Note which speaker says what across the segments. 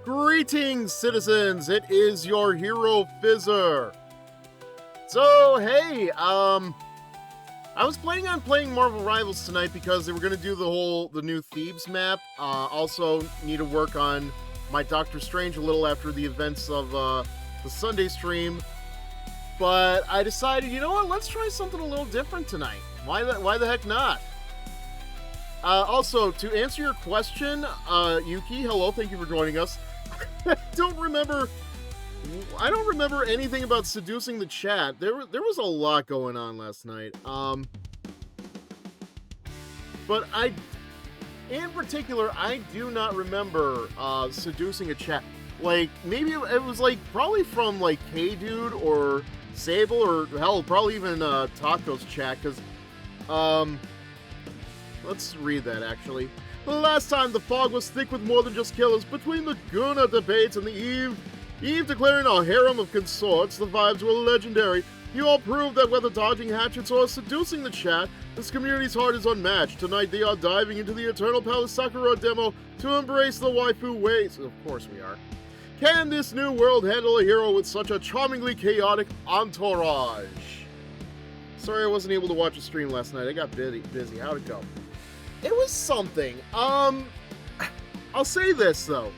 Speaker 1: Greetings, citizens! It is your HeroFizzer. So, hey, I was planning on playing Marvel Rivals tonight because they were going to do the new Thebes map. Also, need to work on my Doctor Strange a little after the events of the Sunday stream. But I decided, you know what? Let's try something a little different tonight. Why the heck not? Also, to answer your question, Yuki, hello, thank you for joining us. I don't remember anything about seducing the chat. There was a lot going on last night. But in particular, I do not remember seducing a chat. Like, maybe it was like probably from like K-Dude or Sable or hell, probably even Taco's chat, because let's read that actually. Last time the fog was thick with more than just killers. Between the Guna debates and the Eve declaring a harem of consorts, the vibes were legendary. You all proved that whether dodging hatchets or seducing the chat, this community's heart is unmatched. Tonight they are diving into the Eternal Palace Sakura demo to embrace the waifu ways. Of course we are. Can this new world handle a hero with such a charmingly chaotic entourage? Sorry I wasn't able to watch a stream last night. I got busy. How'd it go? It was something. I'll say this though.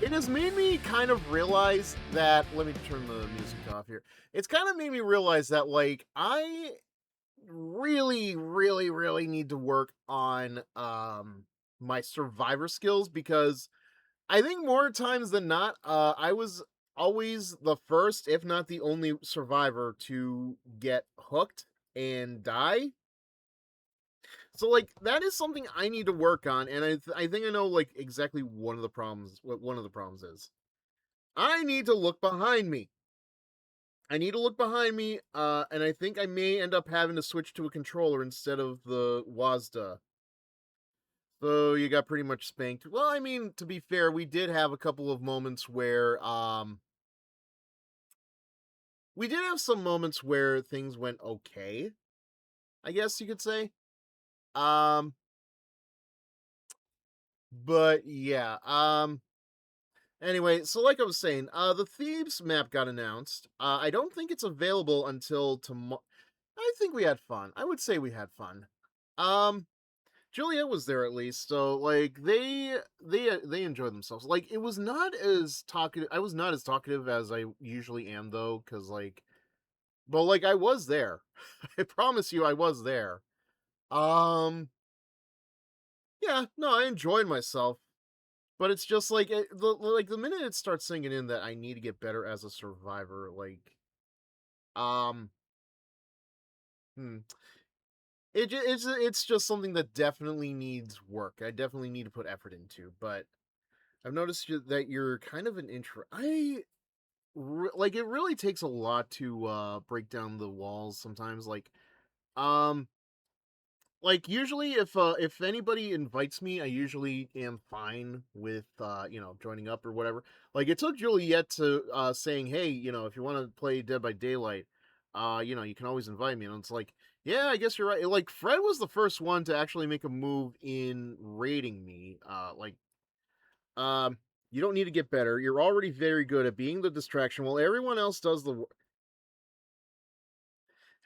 Speaker 1: It has made me kind of realize that, let me turn the music off here. It's kind of made me realize that, like, I really need to work on my survivor skills, because I think more times than not, I was always the first, if not the only survivor to get hooked and die. So, like, that is something I need to work on, and I think I know, like, exactly what one of the problems is. I need to look behind me. And I think I may end up having to switch to a controller instead of the WASD. So you got pretty much spanked. Well, I mean, to be fair, we did have a couple of moments where, we did have some moments where things went okay, I guess you could say. But yeah, anyway, so like I was saying, the Thebes map got announced. I don't think it's available until tomorrow. I think we had fun. I would say we had fun. Juliet was there at least, so like they enjoyed themselves. Like, it was not as talkative. I was not as talkative as I usually am though, because like, but like I was there. I promise you, I was there. Um, yeah, no, I enjoyed myself. But it's just like the minute it starts sinking in that I need to get better as a survivor, like, um, hmm, it's just something that definitely needs work. I definitely need to put effort into. But I've noticed that you're kind of an intro. Like, it really takes a lot to break down the walls sometimes. Um, usually if anybody invites me, I usually am fine with joining up or whatever. Like, it took Juliet to saying, "Hey, if you want to play Dead by Daylight, you can always invite me." And it's like, "Yeah, I guess you're right." Like, Fred was the first one to actually make a move in raiding me. Um you don't need to get better. You're already very good at being the distraction while everyone else does the work.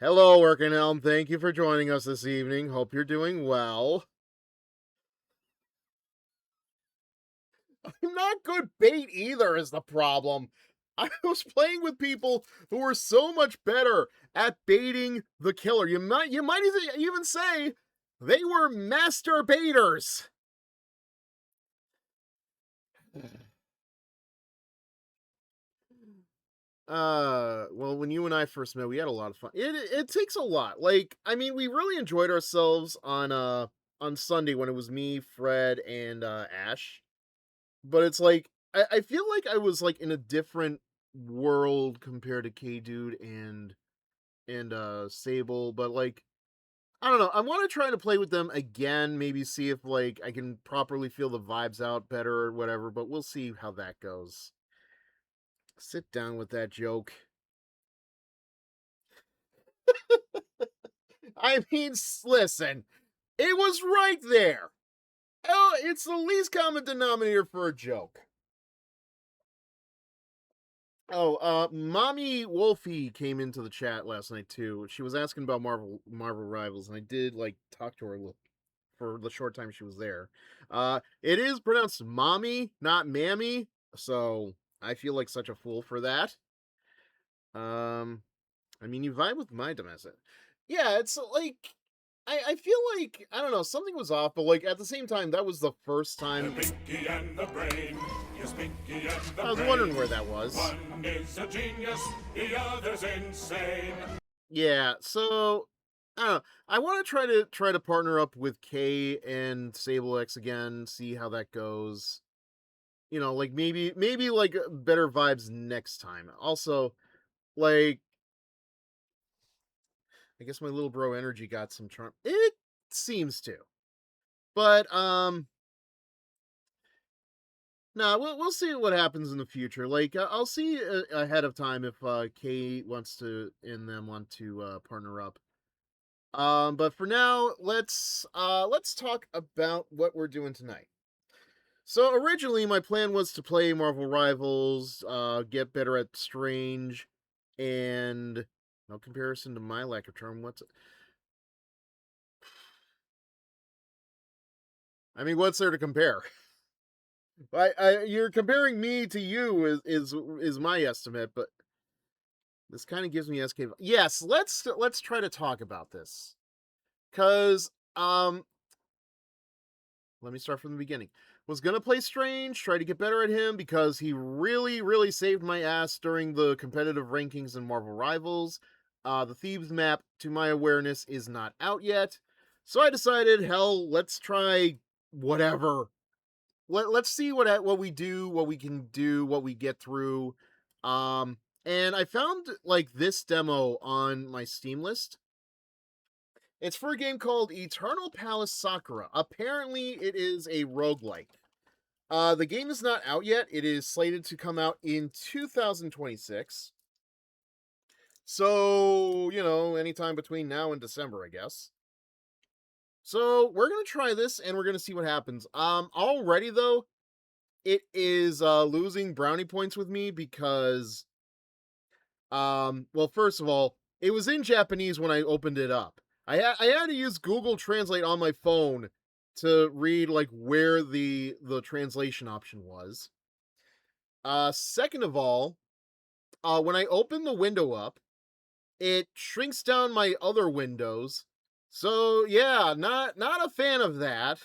Speaker 1: Hello, Working Elm. Thank you for joining us this evening. Hope you're doing well. I'm not good bait either, is the problem. I was playing with people who were so much better at baiting the killer. You might even say they were master baiters. Well, when you and I first met, we had a lot of fun. It takes a lot. Like, I mean, we really enjoyed ourselves on Sunday when it was me, Fred, and Ash. But it's like, I feel like I was like in a different world compared to K Dude and Sable. But like, I don't know. I want to try to play with them again, maybe see if like I can properly feel the vibes out better or whatever, but we'll see how that goes. Sit down with that joke. I mean, listen, it was right there. Oh, it's the least common denominator for a joke. Mommy Wolfie came into the chat last night too. She was asking about Marvel Rivals, and I did like talk to her for the short time she was there. It is pronounced mommy, not mammy, so I feel like such a fool for that. Um, I mean, you vibe with my domestic. Yeah, it's like I feel like I don't know, something was off, but like at the same time, that was the first time.
Speaker 2: The Pinky and the Brain. Yes, Pinky and the
Speaker 1: I was
Speaker 2: Brain.
Speaker 1: wondering where that was.
Speaker 2: One is a genius, the other's insane.
Speaker 1: Yeah, so I don't know. I want to try to partner up with K and Sable X again, see how that goes. You know, like maybe like better vibes next time. Also, like I guess my little bro energy got some charm. It seems to. But no, we'll see what happens in the future. Like I'll see ahead of time if K wants to and them want to partner up. But for now, let's talk about what we're doing tonight. So originally, my plan was to play Marvel Rivals, get better at Strange, and no comparison to my lack of charm. What's there to compare? You're comparing me to you is my estimate, but this kind of gives me SK. Yes, let's try to talk about this, cause let me start from the beginning. Was gonna play Strange, try to get better at him because he really saved my ass during the competitive rankings in Marvel Rivals. The Thebes map, to my awareness, is not out yet, so I decided, hell, let's try whatever. Let's see what we do, what we can do, what we get through. And I found like this demo on my Steam list. It's for a game called Eternal Palace Sakura. Apparently, it is a roguelike. The game is not out yet. It is slated to come out in 2026. So, you know, anytime between now and December, I guess. So, we're going to try this and we're going to see what happens. Already though, it is losing brownie points with me because well, first of all, it was in Japanese when I opened it up. I had to use Google Translate on my phone to read like where the translation option was. Second of all, when I open the window up, it shrinks down my other windows. So yeah, not a fan of that.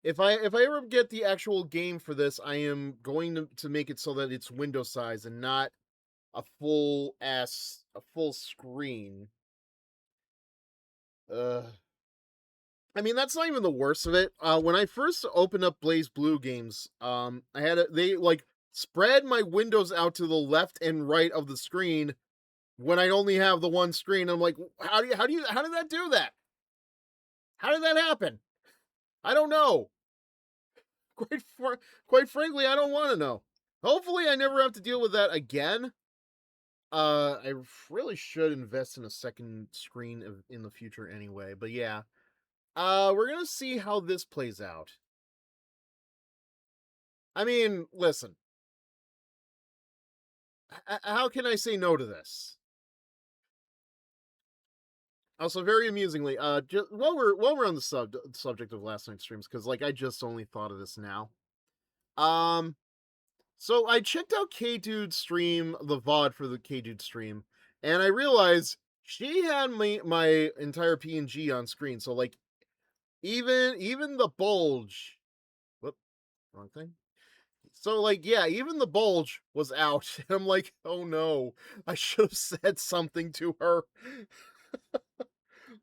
Speaker 1: If I ever get the actual game for this, I am going to make it so that it's window size and not a full screen. I mean, that's not even the worst of it. When I first opened up Blaze Blue games, they like spread my windows out to the left and right of the screen when I only have the one screen. I'm like, how did that do that? How did that happen? I don't know. Quite frankly, I don't want to know. Hopefully, I never have to deal with that again. I really should invest in a second screen in the future anyway. But yeah, we're gonna see how this plays out. I mean, listen, how can I say no to this? Also, very amusingly, just while we're on the subject of last night's streams, because like I just only thought of this now. So I checked out K Dude's stream, the VOD for the K Dude stream, and I realized she had my entire PNG on screen. So like, even the bulge. Whoop, wrong thing. So like, yeah, even the bulge was out. And I'm like, oh no, I should have said something to her.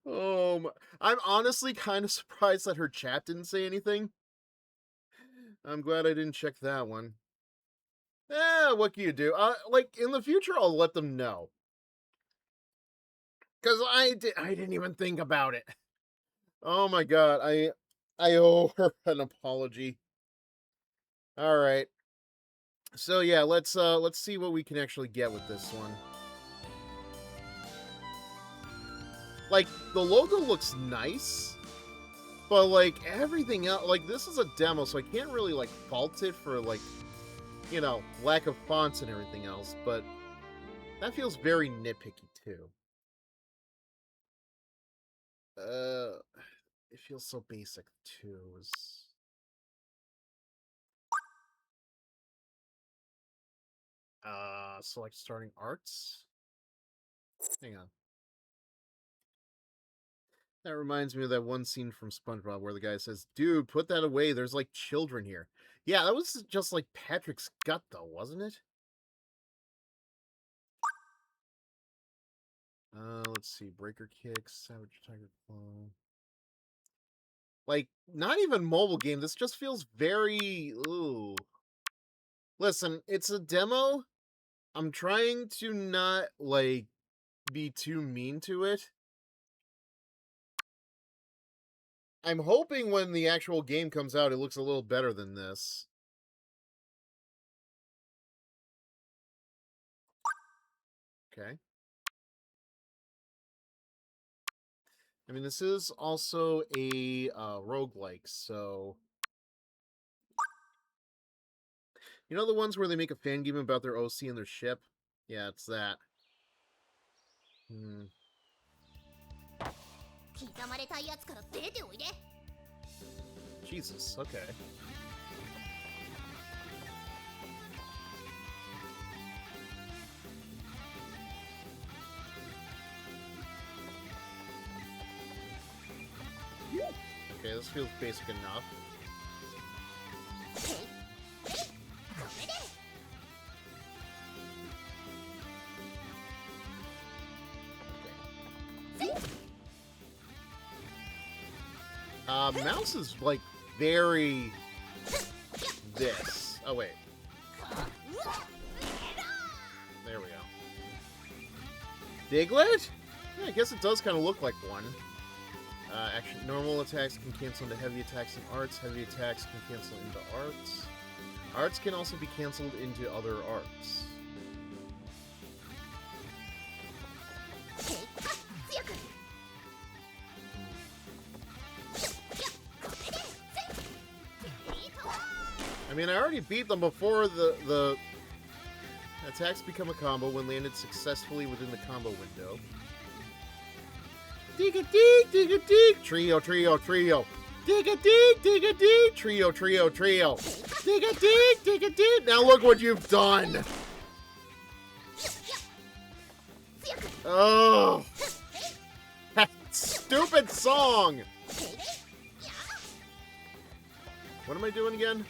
Speaker 1: I'm honestly kind of surprised that her chat didn't say anything. I'm glad I didn't check that one. What can you do? Like in the future, I'll let them know. Cause I didn't even think about it. Oh my god, I owe her an apology. All right. So yeah, let's see what we can actually get with this one. Like the logo looks nice, but like everything else, like this is a demo, so I can't really like fault it for like you know, lack of fonts and everything else, but that feels very nitpicky too. It feels so basic too. Select starting arts. Hang on. That reminds me of that one scene from SpongeBob where the guy says, "Dude, put that away. There's like children here." Yeah, that was just like Patrick's gut, though, wasn't it? Let's see. Breaker Kicks, Savage Tiger Claw. Like, not even mobile game. This just feels very... Ooh. Listen, it's a demo. I'm trying to not, like, be too mean to it. I'm hoping when the actual game comes out, it looks a little better than this. Okay. I mean, this is also a roguelike, so... You know the ones where they make a fan game about their OC and their ship? Yeah, it's that. Jesus, okay. Okay, this feels basic enough. Mouse is, like, very... this. Oh, wait. There we go. Diglett? Yeah, I guess it does kind of look like one. Action, normal attacks can cancel into heavy attacks and arts. Heavy attacks can cancel into arts. Arts can also be canceled into other arts. I mean, I already beat them before the attacks become a combo when landed successfully within the combo window. Dig-a-dig, dig-a-dig, trio, trio, trio. Dig-a-dig, dig-a-dig, trio, trio, trio. Dig-a-dig, dig-a-dig. Now look what you've done. Oh. That stupid song. What am I doing again?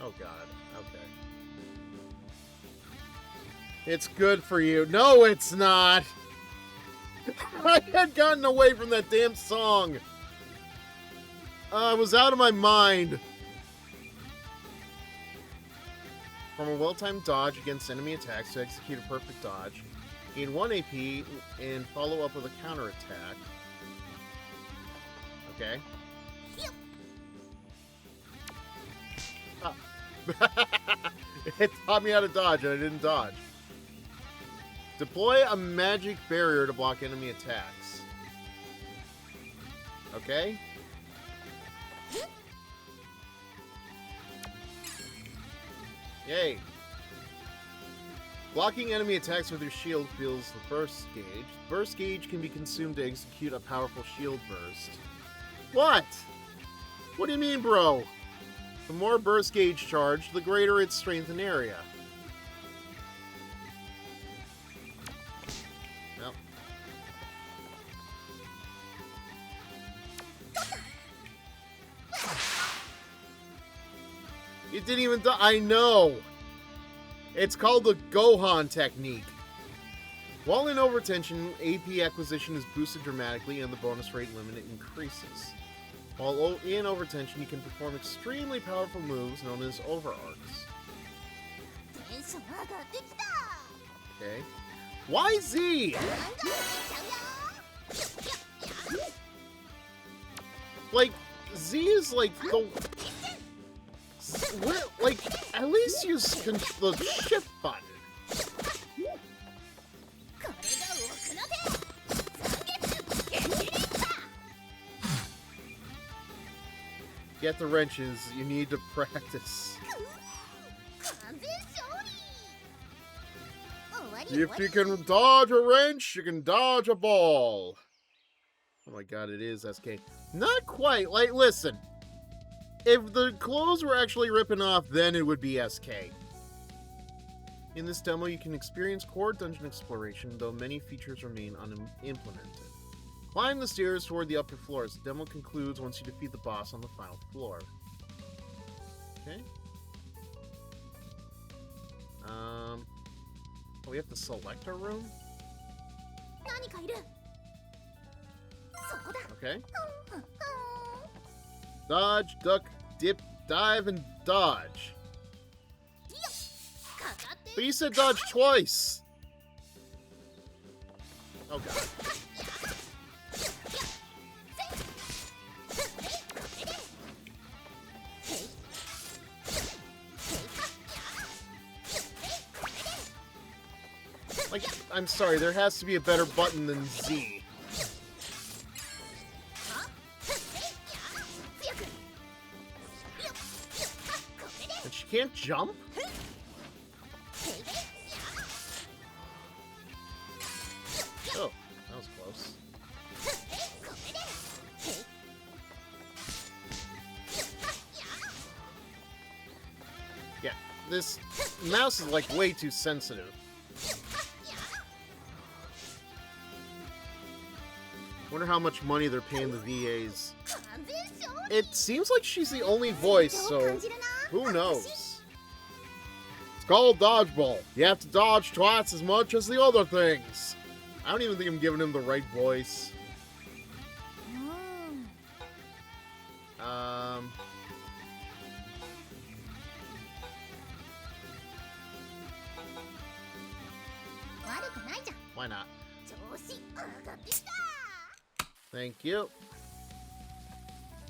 Speaker 1: Oh god, okay. It's good for you. No, it's not! I had gotten away from that damn song! I was out of my mind. From a well-timed dodge against enemy attacks to execute a perfect dodge. Gain 1 AP and follow up with a counterattack. Okay. Oh. It taught me how to dodge, and I didn't dodge. Deploy a magic barrier to block enemy attacks. Okay. Yay. Blocking enemy attacks with your shield fills the burst gauge. Burst gauge can be consumed to execute a powerful shield burst. What? What do you mean, bro? The more burst gauge charge, the greater its strength and area. Yep. It didn't even die. I know! It's called the Gohan technique. While in overtension, AP acquisition is boosted dramatically and the bonus rate limit increases. While in overtension, you can perform extremely powerful moves known as overarcs. Okay. Why Z? Like, Z is like the... Like, at least use the shift button. get the wrenches, you need to practice. If you can dodge a wrench, you can dodge a ball. Oh my god, it is SK. Not quite. Like, listen. If the clothes were actually ripping off, then it would be SK. In this demo, you can experience core dungeon exploration, though many features remain unimplemented. Climb the stairs toward the upper floors. The demo concludes once you defeat the boss on the final floor. Okay. We have to select our room? Okay. Dodge, duck, dip, dive, and dodge. But you said dodge twice! Oh god. Like, I'm sorry, there has to be a better button than Z. And she can't jump? Oh, that was close. Yeah, this mouse is like way too sensitive. Wonder how much money they're paying the VAs. It seems like she's the only voice, so who knows? It's called dodgeball. You have to dodge twice as much as the other things. I don't even think I'm giving him the right voice. Why not? Thank you.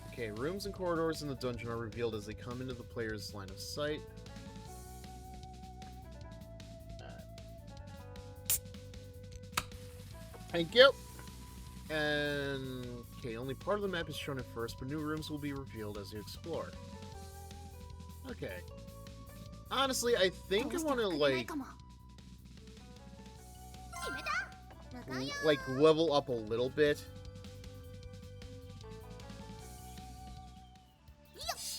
Speaker 1: Okay, rooms and corridors in the dungeon are revealed as they come into the player's line of sight. Thank you. And okay, only part of the map is shown at first, but new rooms will be revealed as you explore. Okay. Honestly, I think I want to like level up a little bit.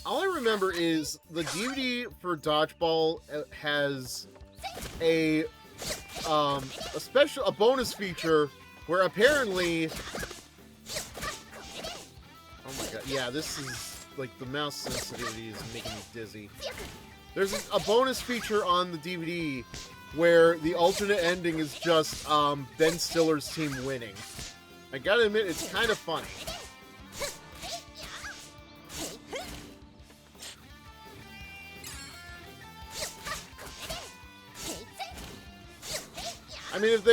Speaker 1: All I remember is the DVD for Dodgeball has a bonus feature where apparently, oh my god, yeah, this is like the mouse sensitivity is making me dizzy. There's a bonus feature on the DVD where the alternate ending is just Ben Stiller's team winning. I gotta admit, it's kind of funny. I mean, if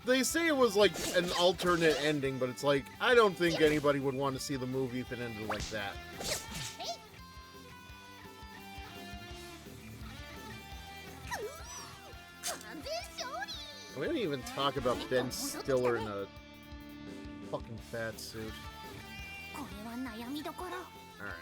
Speaker 1: they say it was like an alternate ending, but it's like, I don't think anybody would want to see the movie if it ended like that. We didn't even talk about Ben Stiller in a fucking fat suit. Alright.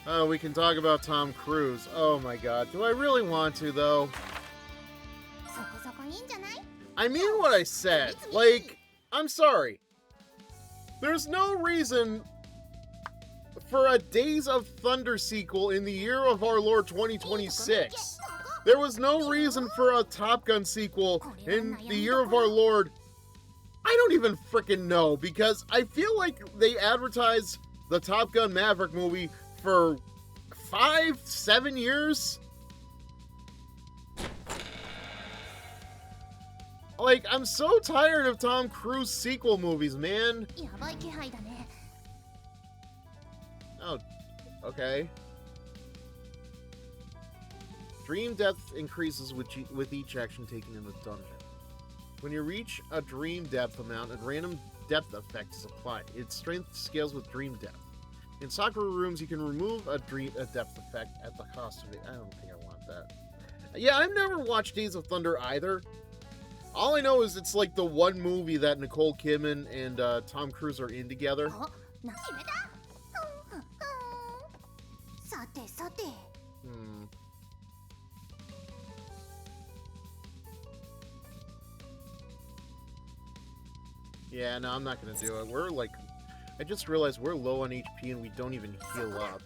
Speaker 1: Oh, we can talk about Tom Cruise. Oh my god. Do I really want to, though? I mean what I said. Like, I'm sorry. There's no reason for a Days of Thunder sequel in the year of our Lord 2026. There was no reason for a Top Gun sequel in the year of our Lord. I don't even frickin' know, because I feel like they advertised the Top Gun Maverick movie for 5-7 years. Like, I'm so tired of Tom Cruise sequel movies, man. Oh, okay. Dream depth increases with each action taken in the dungeon. When you reach a dream depth amount, a random depth effect is applied. Its strength scales with dream depth. In Sakura rooms, you can remove a depth effect at the cost of it. I don't think I want that. Yeah, I've never watched Days of Thunder either. All I know is it's like the one movie that Nicole Kidman and Tom Cruise are in together. Yeah, no, I'm not gonna do it. We're like... I just realized we're low on HP and we don't even heal up.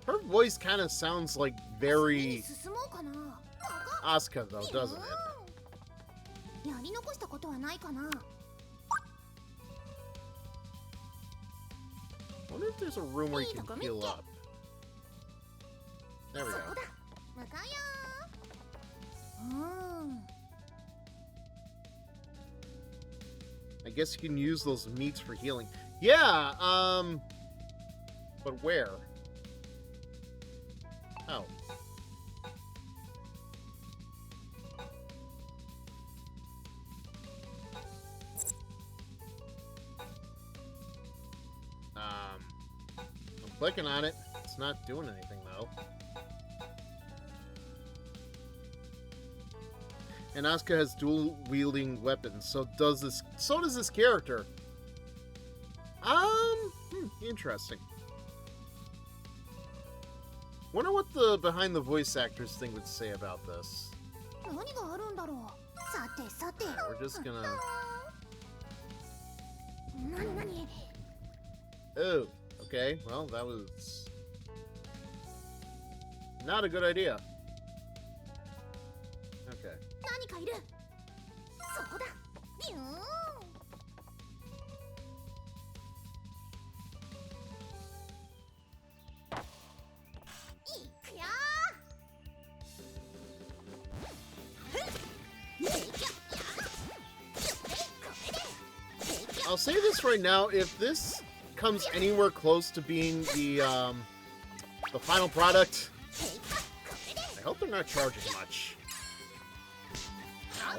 Speaker 1: Her voice kind of sounds like very... Asuka, though, doesn't it? I wonder if there's a room where you can heal up. There we go. I guess you can use those meats for healing. Yeah, but where? Oh. I'm clicking on it. It's not doing anything, though. And Asuka has dual-wielding weapons, so does this character. Interesting. Wonder what the behind the voice actors thing would say about this. We're just gonna... Oh, okay. Well, that was... not a good idea. Okay. I'll say this right now, if this comes anywhere close to being the final product, I hope they're not charging much. Ow.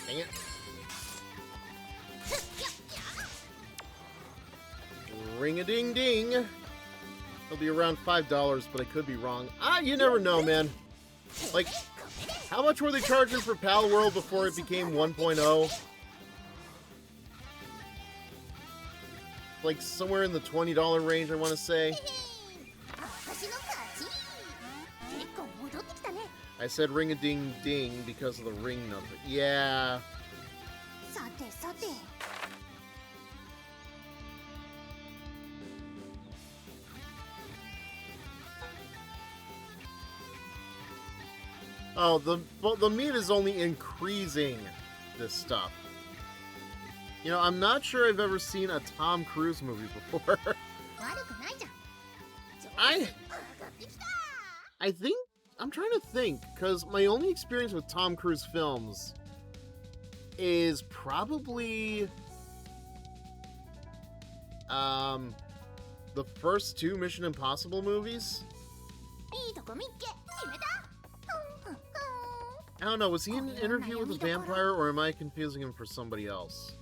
Speaker 1: Dang it. Ring-a-ding-ding. It'll be around $5, but I could be wrong. You never know, man. Like, how much were they charging for Pal World before it became 1.0? Like, somewhere in the $20 range, I want to say. I said ring-a-ding-ding because of the ring number. Yeah. Oh, the meat is only increasing this stuff. You know, I'm not sure I've ever seen a Tom Cruise movie before. I think... I'm trying to think, because my only experience with Tom Cruise films is probably the first two Mission Impossible movies. I don't know, was he in an interview with a vampire, or am I confusing him for somebody else?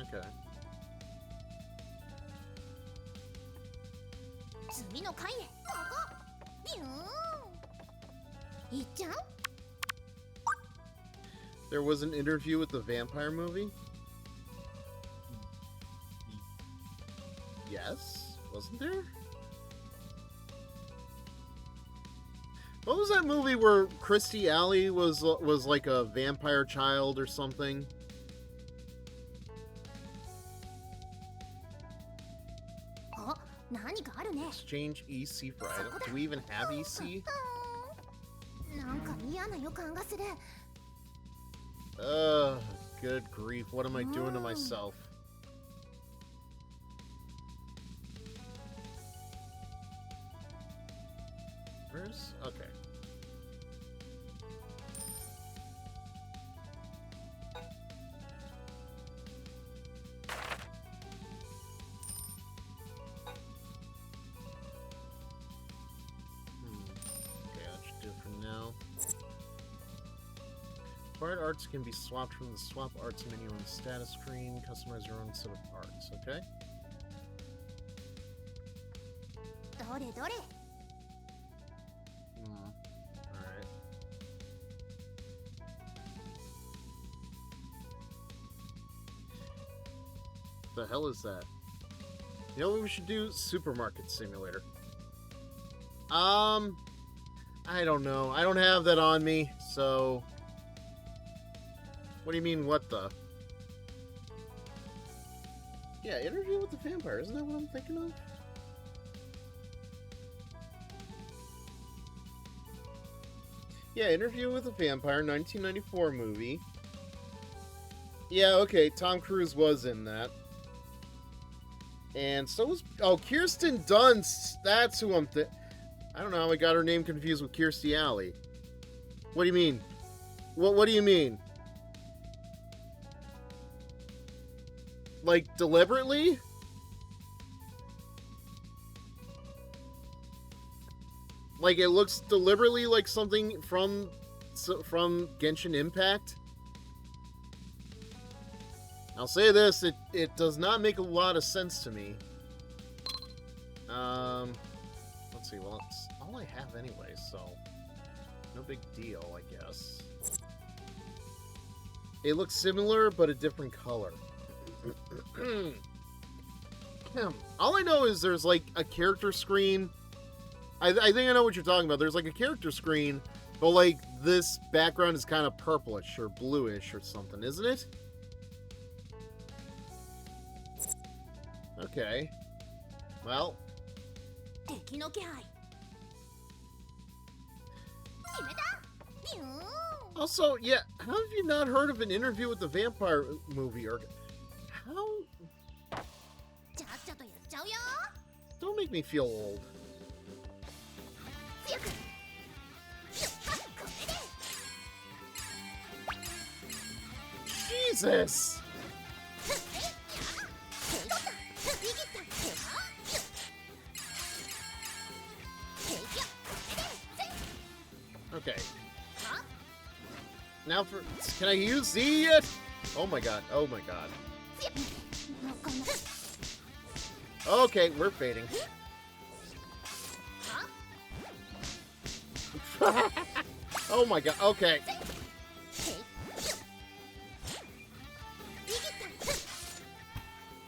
Speaker 1: Okay. There was an interview with the vampire movie? Yes? Wasn't there? What was that movie where Kirstie Alley was like a vampire child or something? Exchange EC for item. Do we even have EC? Ugh, good grief. What am I doing to myself? Where's... Okay. Okay, that should do it for now. Acquired arts can be swapped from the Swap Arts menu on the status screen. Customize your own set of arts, okay?
Speaker 3: どれどれ
Speaker 1: Alright. The hell is that? You know what we should do? Supermarket Simulator. I don't know. I don't have that on me, so... What do you mean, what the? Yeah, Interview with the Vampire. Isn't that what I'm thinking of? Yeah, Interview with the Vampire, 1994 movie. Yeah, okay, Tom Cruise was in that. And so was... Oh, Kirsten Dunst! That's who I'm I don't know how I got her name confused with Kirstie Alley. What do you mean? What do you mean? Like, deliberately? Like, it looks deliberately like something from Genshin Impact? I'll say this, it does not make a lot of sense to me. Let's see, well, it's all I have anyway, so no big deal, I guess. It looks similar, but a different color. All I know is there's, like, a character screen. I think I know what you're talking about. There's, like, a character screen, but, like, this background is kind of purplish or bluish or something, isn't it? Okay. Well.
Speaker 3: 敵の気配決めたビューン
Speaker 1: Also, yeah, how have you not heard of an Interview with the Vampire movie? Or how?
Speaker 3: ちゃっちゃとやっちゃうよ
Speaker 1: Don't make me feel old.
Speaker 3: 強くよっこれで
Speaker 1: Jesus! Okay. Now for... Can I use Z yet? Oh my god. Oh my god. Okay, we're fading. Oh my god. Okay.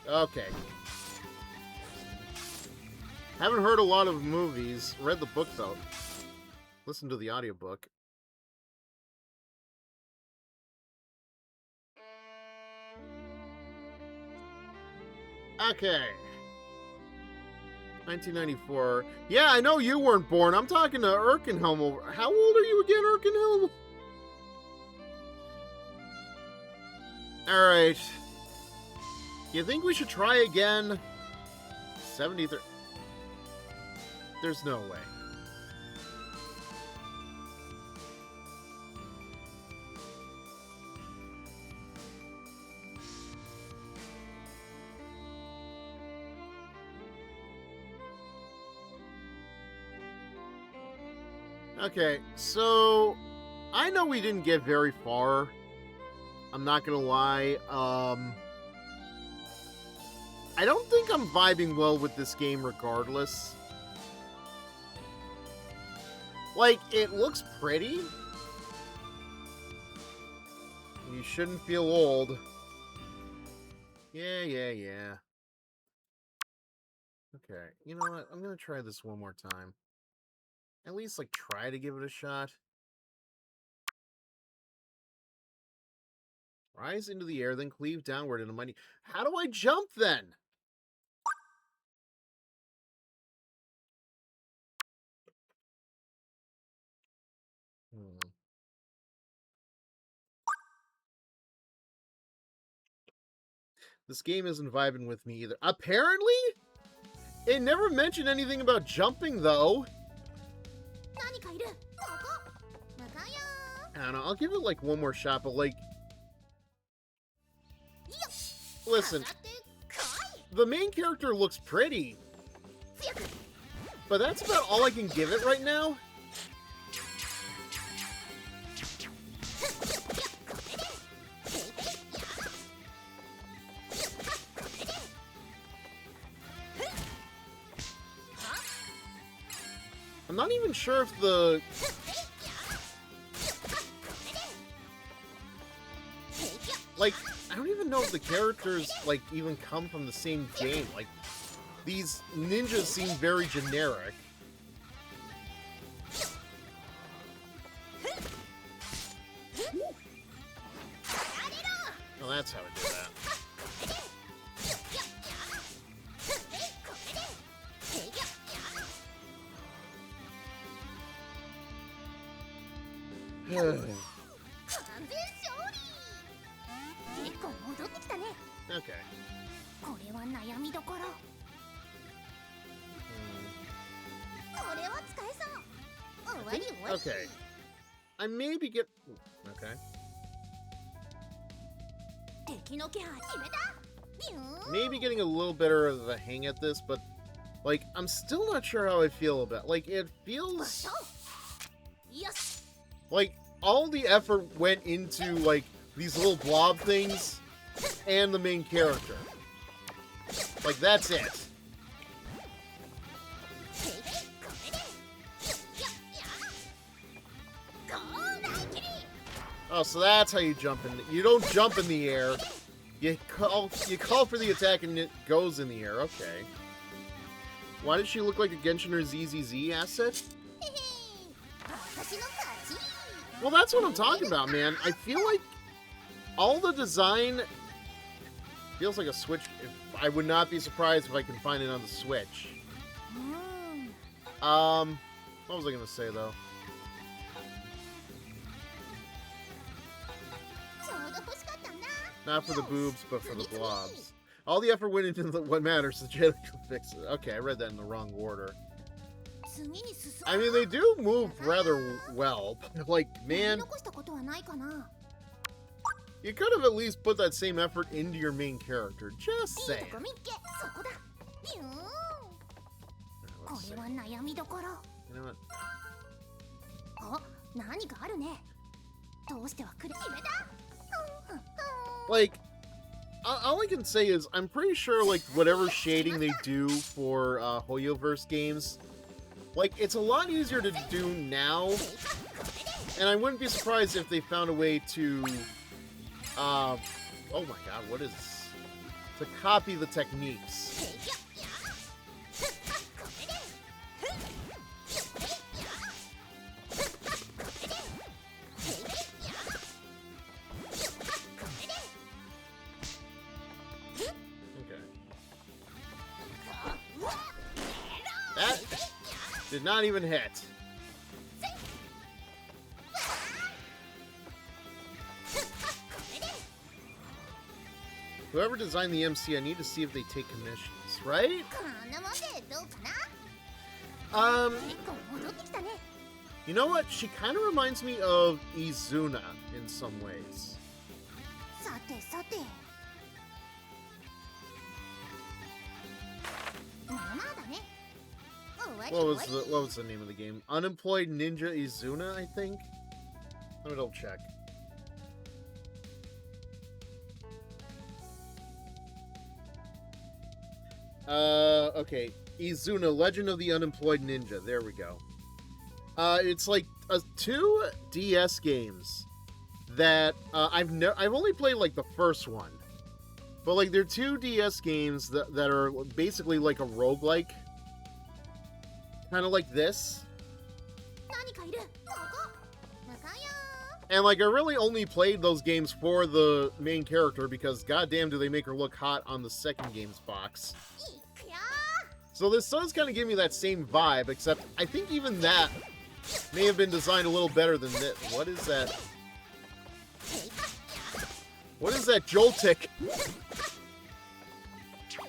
Speaker 1: Okay. Haven't heard a lot of movies. Read the book though. Listen to the audiobook. Okay. 1994. Yeah, I know you weren't born. I'm talking to Erkenhelm over. How old are you again, Erkenhelm? Alright. You think we should try again? 73. There's no way. Okay, so I know we didn't get very far. I'm not gonna lie. I don't think I'm vibing well with this game regardless. Like, it looks pretty. You shouldn't feel old. Yeah. Okay, you know what? I'm gonna try this one more time. At least, like, try to give it a shot. Rise into the air, then cleave downward in a mighty... How do I jump, then? This game isn't vibing with me either. Apparently? It never mentioned anything about jumping, though.
Speaker 3: 何かいる。ここ。向かうよ。
Speaker 1: I don't know, I'll give it like one more shot, but like,
Speaker 3: よっ。
Speaker 1: listen,
Speaker 3: 上がってこい。
Speaker 1: the main character looks pretty,
Speaker 3: 強く。
Speaker 1: but that's about all I can give it right now. I'm not even sure if the... Like, I don't even know if the characters, like, even come from the same game. Like, these ninjas seem very generic. Oh, that's how I do that. Okay.
Speaker 3: これは悩みどころ。これは使えそう。終わり終わり。
Speaker 1: Okay. I maybe get... Okay.
Speaker 3: 敵の気配決めた。ビューン。
Speaker 1: Maybe getting a little better of a hang at this, but, like, I'm still not sure how I feel about... Like, it feels...
Speaker 3: よし。
Speaker 1: Like, all the effort went into, like, these little blob things and the main character. Like, that's it. Oh, so that's how you jump in. You don't jump in the air. You call for the attack and it goes in the air. Okay. Why does she look like a Genshin or ZZZ asset? Well, that's what I'm talking about, man. I feel like all the design feels like a Switch. I would not be surprised if I can find it on the Switch. What was I gonna say though? Not for the boobs, but for the blobs. All the effort went into what matters. The jailer can fix it. Okay, I read that in the wrong order. I mean, they do move rather well. Like, man, you could have at least put that same effort into your main character. Just saying. Let's see. You know what? Like, all I can say is I'm pretty sure, like, whatever shading they do for HeroFizzer games, like, it's a lot easier to do now, and I wouldn't be surprised if they found a way to, oh my god, what is this? To copy the techniques. That did not even hit. Whoever designed the MC, I need to see if they take commissions, right? You know what? She kind of reminds me of Izuna in some ways. What was the name of the game? Unemployed Ninja Izuna, I think? Let me double check. Okay. Izuna, Legend of the Unemployed Ninja. There we go. It's like two DS games that I've only played like the first one. But like they're two DS games that are basically like a roguelike. Kind of like this. And like I really only played those games for the main character because goddamn do they make her look hot on the second game's box. So this does kind of give me that same vibe, except I think even that may have been designed a little better than this. What is that? What is that Joltik?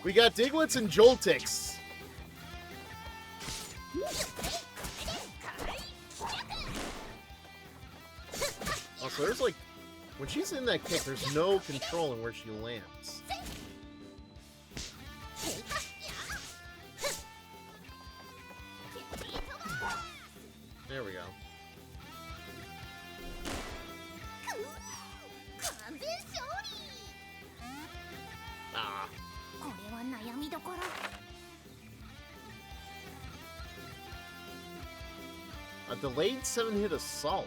Speaker 1: We got Diglets and Joltiks. So there's like, when she's in that kick, there's no controlling where she lands. There we go. Ah. A delayed 7-hit assault.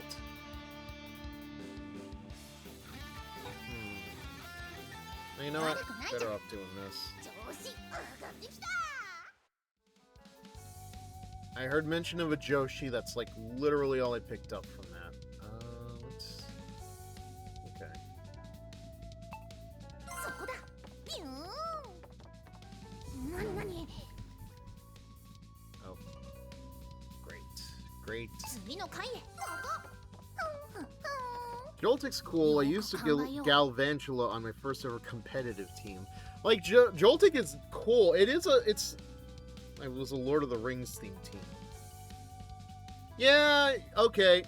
Speaker 1: You know what? Better off doing this. I heard mention of a Joshi. That's like literally all I picked up from that. Let's... Okay. Oh. Great. Joltik's cool. I used to Galvantula on my first ever competitive team. Like, Joltik is cool. It was a Lord of the Rings themed team. Yeah, okay.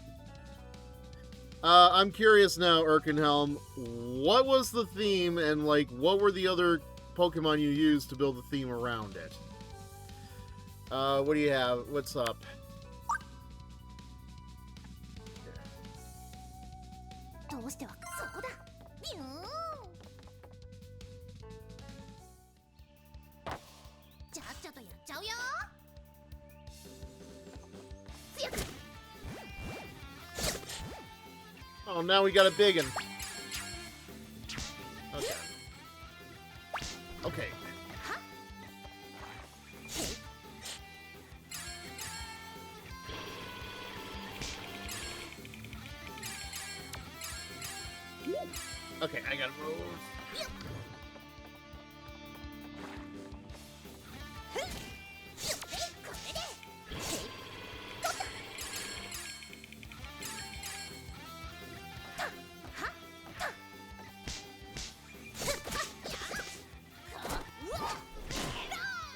Speaker 1: I'm curious now, Erkenhelm. What was the theme, and, like, what were the other Pokemon you used to build the theme around it? What do you have? What's up? Oh, now we got a big one. Okay. Okay. Okay, I gotta move.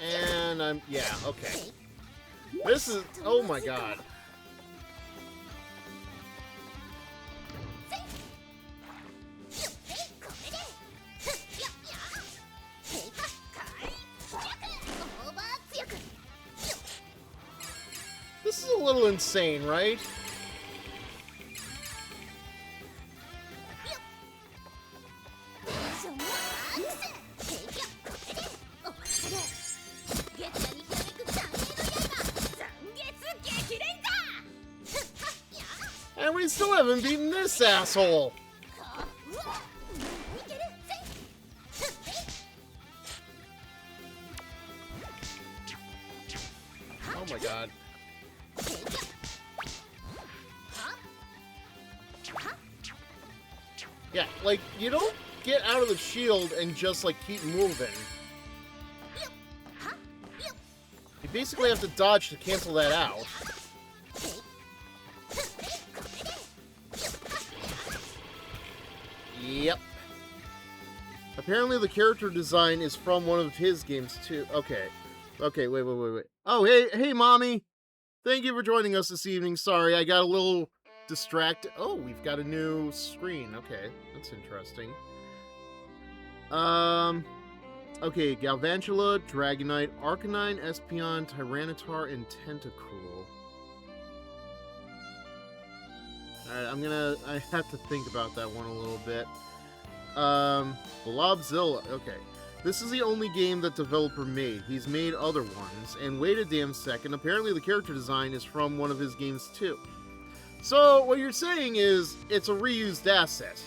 Speaker 1: And yeah, okay. This is, oh my god. This is a little insane, right? And we still haven't beaten this asshole! Oh my god. Yeah, like, you don't get out of the shield and just, like, keep moving. You basically have to dodge to cancel that out. Yep. Apparently the character design is from one of his games, too. Okay. Okay, wait. Oh, hey, Mommy! Thank you for joining us this evening. Sorry, I got a little distracted. Oh, we've got a new screen. Okay, that's interesting. Okay, Galvantula, Dragonite, Arcanine, Espeon, Tyranitar, and Tentacool. Alright, I have to think about that one a little bit. Blobzilla, okay. This is the only game that developer made. He's made other ones, and wait a damn second, apparently the character design is from one of his games too. So, what you're saying is, it's a reused asset.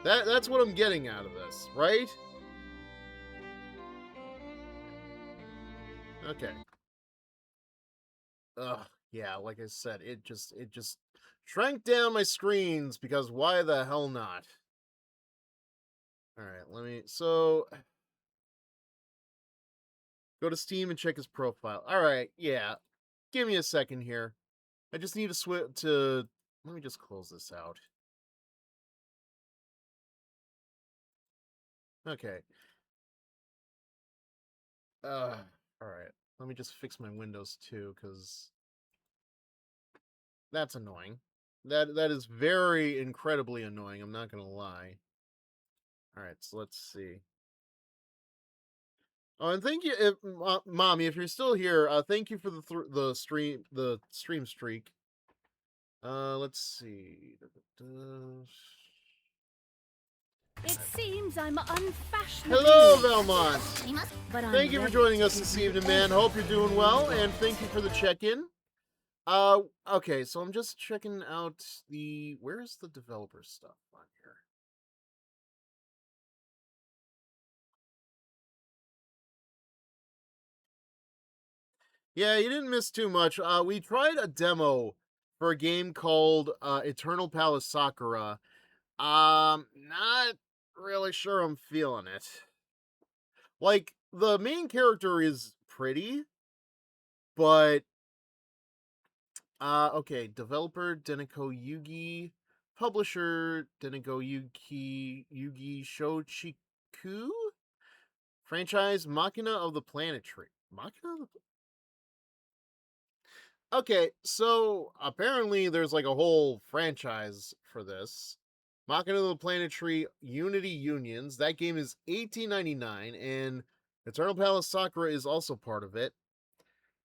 Speaker 1: That's what I'm getting out of this, right? Okay. Ugh, yeah, like I said, it just shrank down my screens, because why the hell not? Alright, so... Go to Steam and check his profile. Alright, yeah. Give me a second here. I just need to switch to... Let me just close this out. Okay. Alright. Let me just fix my Windows too, because... That's annoying. That is very incredibly annoying. I'm not gonna lie. All right, so let's see. Oh, and thank you, mommy, if you're still here. Thank you for the stream streak. Let's see.
Speaker 4: It seems I'm unfashionable.
Speaker 1: Hello, Valmont.
Speaker 3: あります
Speaker 4: But I'm
Speaker 1: Thank you for
Speaker 4: ready
Speaker 1: joining
Speaker 4: to
Speaker 1: us
Speaker 4: give
Speaker 1: this
Speaker 4: you
Speaker 1: evening, man. Hope you're doing well,
Speaker 4: everything.
Speaker 1: and thank you for the check-in. Okay, so I'm just checking out the where's the developer stuff on here. Yeah, you didn't miss too much. We tried a demo for a game called Eternal Palace Sakura. Not really sure I'm feeling it. Like, the main character is pretty, but okay, developer Deniko Yugi, publisher Deniko Yugi Shochiku, franchise Machina of the Planetary. Machina of the Okay, so apparently there's like a whole franchise for this. Machina of the Planetary Unity Unions. That game is $18.99, and Eternal Palace Sakura is also part of it.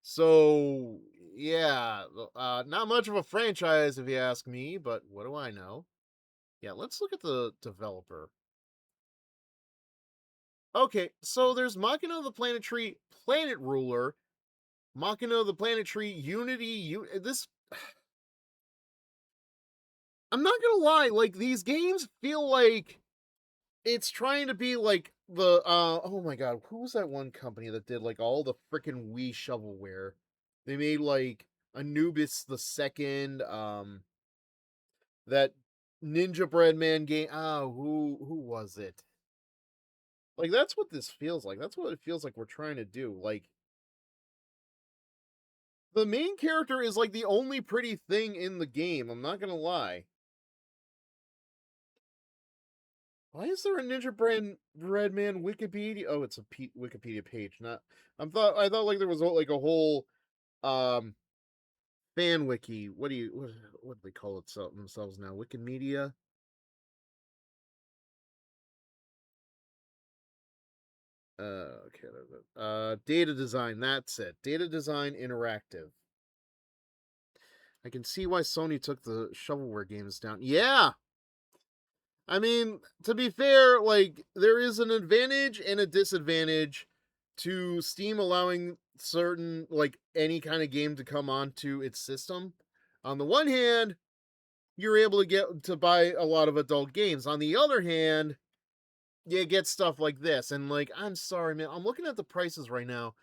Speaker 1: So yeah, not much of a franchise if you ask me, but what do I know? Yeah, let's look at the developer. Okay, so there's Machina of the Planetary Planet Ruler, Machina of the Planetary Unity. This I'm not gonna lie, like these games feel like it's trying to be like the oh my god, who was that one company that did like all the freaking Wii shovelware? They made like Anubis the Second, that Ninja Bread Man game. Oh, who was it? Like that's what this feels like. That's what it feels like we're trying to do. Like the main character is like the only pretty thing in the game. I'm not gonna lie. Why is there a Bread Man Wikipedia? Oh, it's a Wikipedia page. Not. I thought like there was like a whole um fan wiki. What do they call it themselves now? Wikimedia. Okay. Data design. That's it. Data design interactive. I can see why Sony took the shovelware games down. Yeah, I mean, to be fair, like there is an advantage and a disadvantage to Steam allowing certain like any kind of game to come onto its system. On the one hand, you're able to get to buy a lot of adult games. On the other hand, you get stuff like this. And like, I'm sorry, man, I'm looking at the prices right now.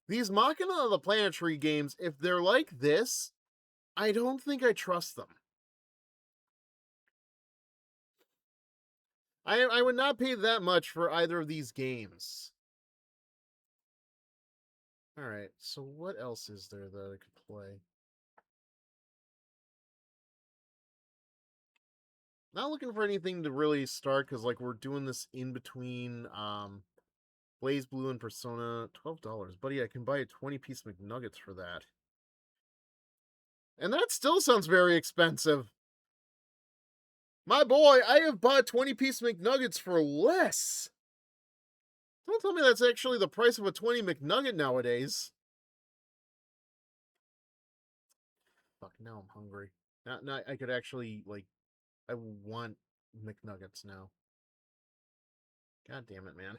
Speaker 1: These Machina of the Planetary games, if they're like this, I don't think I trust them. I would not pay that much for either of these games. Alright, so what else is there that I could play? Not looking for anything to really start, because like we're doing this in between Blaze Blue and Persona. $12. Buddy, I can buy a 20-piece McNuggets for that. And that still sounds very expensive. My boy, I have bought 20-piece McNuggets for less. Don't tell me that's actually the price of a 20 McNugget nowadays. Fuck, now I'm hungry. Now I could actually, like, I want McNuggets now. God damn it, man.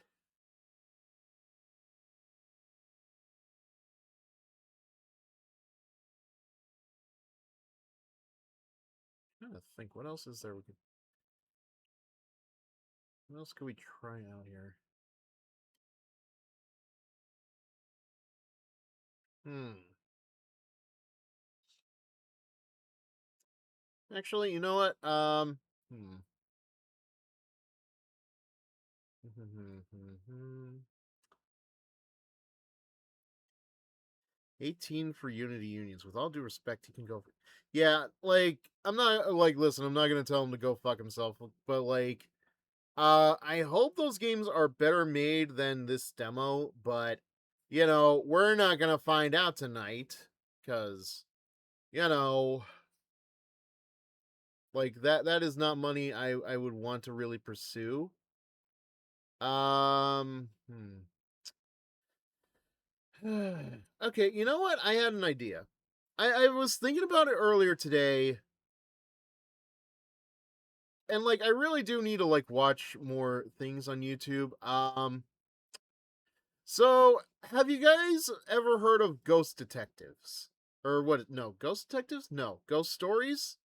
Speaker 1: I'm trying to think, what else is there we could... What else could we try out here? Actually, you know what? Hmm. 18 for Unity Unions. With all due respect, he can go for... Yeah, like, I'm not, like, listen, I'm not gonna tell him to go fuck himself, but, like, I hope those games are better made than this demo, but, you know, we're not gonna find out tonight, because, you know, Like that is not money I would want to really pursue. Um, okay, you know what? I had an idea. I was thinking about it earlier today, and like I really do need to like watch more things on YouTube. So have you guys ever heard of ghost detectives? Or what? No, ghost detectives? No, ghost stories?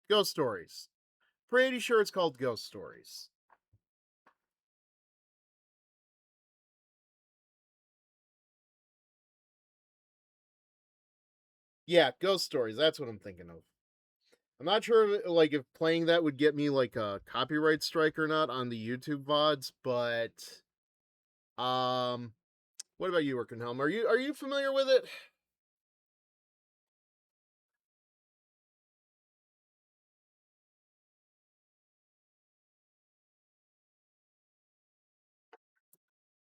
Speaker 1: Ghost stories. Pretty sure it's called ghost stories. Yeah, ghost stories. That's what I'm thinking of. I'm not sure like if playing that would get me like a copyright strike or not on the YouTube VODs, but what about you, Erkenhelm? Are you familiar with it?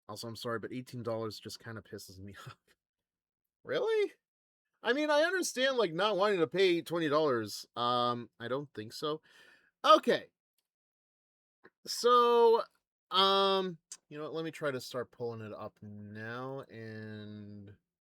Speaker 1: Also, I'm sorry, but $18 just kind of pisses me off. Really? I mean, I understand like not wanting to pay $20. I don't think so. Okay. So, um, you know what? Let me try to start pulling it up now and